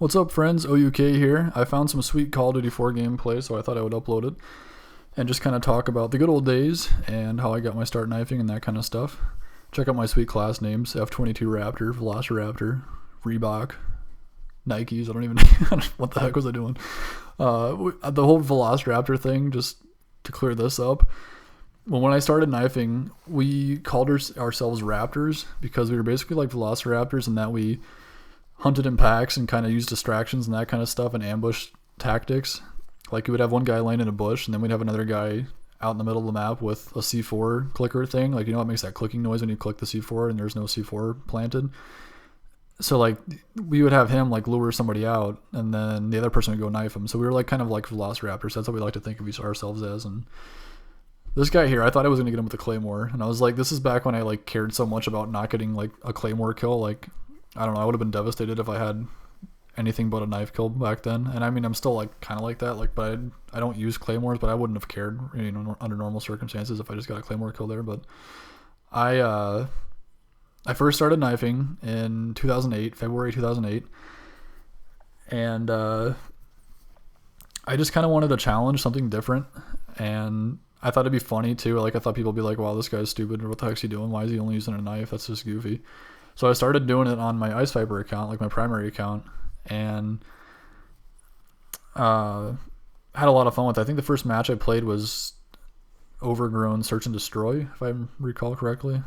What's up, friends? OUK here. I found some sweet Call of Duty 4 gameplay, so I thought I would upload it and just kind of talk about the good old days and how I got my start knifing and that kind of stuff. Check out my sweet class names: F-22 Raptor, Velociraptor, Reebok, Nikes. I don't even what the heck was I doing? The whole Velociraptor thing, just to clear this up. Well, when I started knifing, we called ourselves Raptors because we were basically like Velociraptors in that we hunted in packs and kind of used distractions and that kind of stuff and ambush tactics. Like we would have one guy laying in a bush and then we'd have another guy out in the middle of the map with a C4 clicker thing. Like, you know what makes that clicking noise when you click the C4 and there's no C4 planted? So like we would have him like lure somebody out and then the other person would go knife him. So we were like kind of like Velociraptors. That's what we like to think of ourselves as. And this guy here, I thought I was going to get him with a Claymore. And I was like, this is back when I like cared so much about not getting like a Claymore kill. Like, I don't know, I would have been devastated if I had anything but a knife kill back then. And I mean, I'm still like kind of like that, like, but I don't use Claymores, but I wouldn't have cared, you know, under normal circumstances if I just got a Claymore kill there. But I first started knifing in 2008, February 2008, and I just kind of wanted a challenge, something different, and I thought it'd be funny too. Like, I thought people would be like, wow, this guy's stupid, or what the heck's he doing? Why is he only using a knife? That's just goofy. So I started doing it on my Ice Viper account, like my primary account, and had a lot of fun with it. I think the first match I played was Overgrown Search and Destroy, if I recall correctly.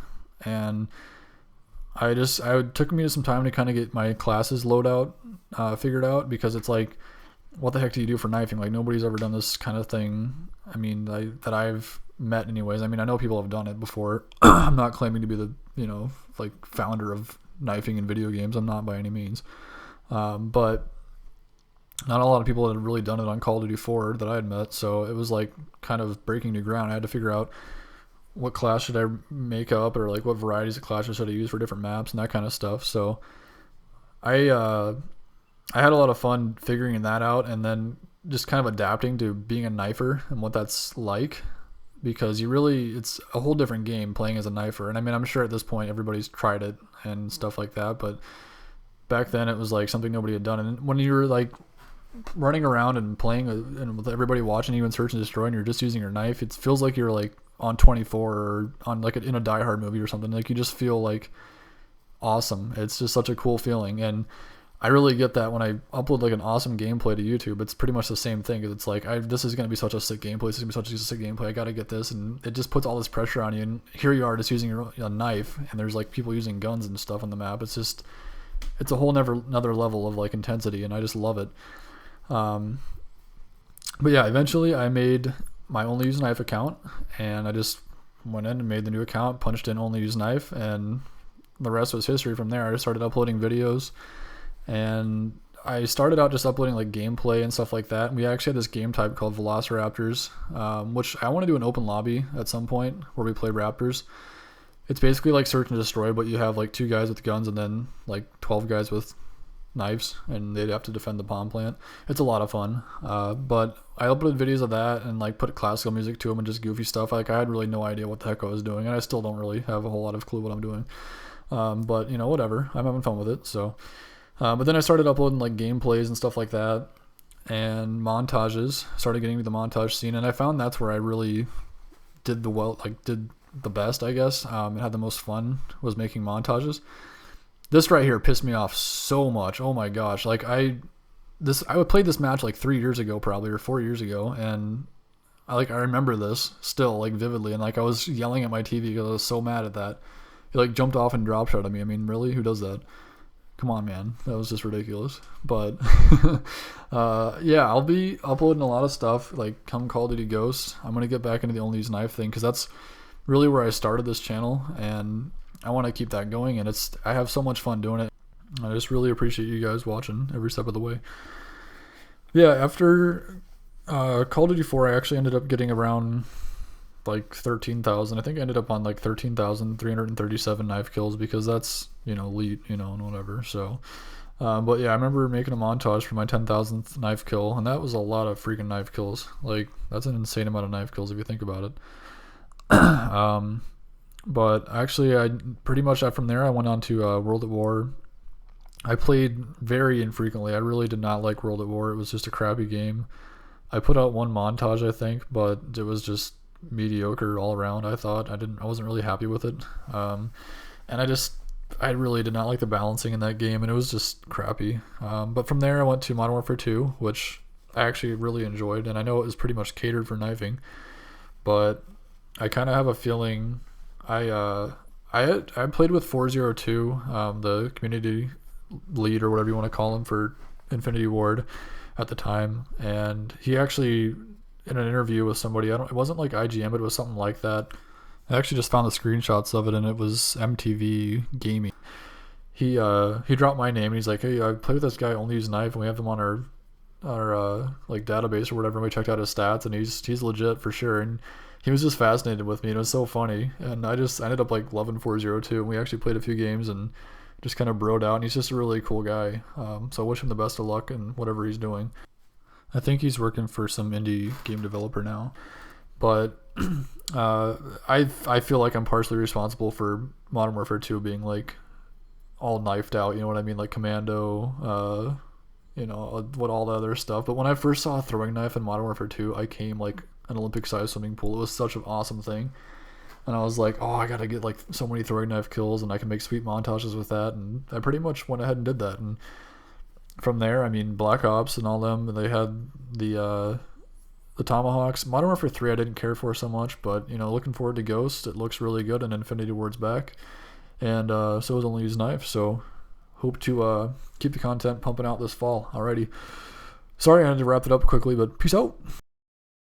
And it took me some time to kind of get my classes loadout figured out, because it's like, what the heck do you do for knifing? Like, nobody's ever done this kind of thing. I mean, that I've met anyways. I mean, I know people have done it before. I'm not claiming to be the, you know, like founder of knifing in video games. I'm not by any means. But not a lot of people had really done it on Call of Duty 4 that I had met. So it was like kind of breaking new ground. I had to figure out what class should I make up, or like what varieties of classes should I use for different maps and that kind of stuff. So I had a lot of fun figuring that out, and then just kind of adapting to being a knifer and what that's like, because it's a whole different game playing as a knifer. And I mean, I'm sure at this point everybody's tried it and stuff like that, but back then it was like something nobody had done. And when you were like running around and playing and with everybody watching you in Search and Destroy and you're just using your knife, it feels like you're like on 24 or on like in a Die Hard movie or something. Like, you just feel like awesome. It's just such a cool feeling. And I really get that when I upload like an awesome gameplay to YouTube. It's pretty much the same thing. It's like, this is going to be such a sick gameplay. This is going to be such a sick gameplay. I got to get this. And it just puts all this pressure on you. And here you are just using a knife, and there's like people using guns and stuff on the map. It's a whole another level of like intensity, and I just love it. But yeah, eventually I made my Only Use Knife account, and I just went in and made the new account, punched in Only Use Knife, and the rest was history from there. I just started uploading videos. And I started out just uploading like gameplay and stuff like that. And we actually had this game type called Velociraptors, which I want to do an open lobby at some point where we play Raptors. It's basically like Search and Destroy, but you have like 2 guys with guns and then like 12 guys with knives, and they'd have to defend the bomb plant. It's a lot of fun. But I uploaded videos of that and like put classical music to them and just goofy stuff. Like, I had really no idea what the heck I was doing, and I still don't really have a whole lot of clue what I'm doing. But you know, whatever. I'm having fun with it. So. But then I started uploading like gameplays and stuff like that, and montages. Started getting to the montage scene, and I found that's where I really did the best, I guess. And had the most fun was making montages. This right here pissed me off so much. Oh my gosh! Like I played this match like 3 years ago, probably, or 4 years ago, and I remember this still like vividly, and like I was yelling at my TV because I was so mad at that. He like jumped off and drop shot at me. I mean, really, who does that? Come on, man. That was just ridiculous. But yeah, I'll be uploading a lot of stuff like come Call of Duty Ghosts. I'm going to get back into the Only Use Knife thing, because that's really where I started this channel, and I want to keep that going, and I have so much fun doing it. I just really appreciate you guys watching every step of the way. Yeah, after Call of Duty 4, I actually ended up getting around like 13,000. I think I ended up on like 13,337 knife kills, because that's, you know, elite, you know, and whatever. So but yeah, I remember making a montage for my 10,000th knife kill, and that was a lot of freaking knife kills. Like, that's an insane amount of knife kills if you think about it. But actually, I pretty much from there I went on to World at War I played very infrequently. I really did not like World at War. It was just a crappy game. I put out one montage, I think, but it was just mediocre all around. I thought I wasn't really happy with it, and I really did not like the balancing in that game, and it was just crappy. But from there, I went to Modern Warfare 2, which I actually really enjoyed, and I know it was pretty much catered for knifing, but I kind of have a feeling I played with 402, the community lead or whatever you want to call him for Infinity Ward at the time, and he actually in an interview with somebody, it wasn't like IGN, but it was something like that. I actually just found the screenshots of it, and it was MTV Gaming. He dropped my name, and he's like, "Hey, I play with this guy, only use knife, and we have him on our like database or whatever." And we checked out his stats, and he's legit for sure. And he was just fascinated with me, and it was so funny. And I just ended up like loving 402, and we actually played a few games and just kind of broed out. And he's just a really cool guy. So I wish him the best of luck in whatever he's doing. I think he's working for some indie game developer now, but I feel like I'm partially responsible for Modern Warfare 2 being like all knifed out. You know what I mean? Like Commando, what all the other stuff. But when I first saw a throwing knife in Modern Warfare 2, I came like an Olympic-sized swimming pool. It was such an awesome thing, and I was like, oh, I gotta get like so many throwing knife kills, and I can make sweet montages with that. And I pretty much went ahead and did that. And from there, I mean, Black Ops and all them, they had the Tomahawks. Modern Warfare 3 I didn't care for so much, but looking forward to Ghost. It looks really good, and Infinity Ward's back, and so is Only Use Knife. So hope to keep the content pumping out this fall. Alrighty, sorry I had to wrap it up quickly, but peace out.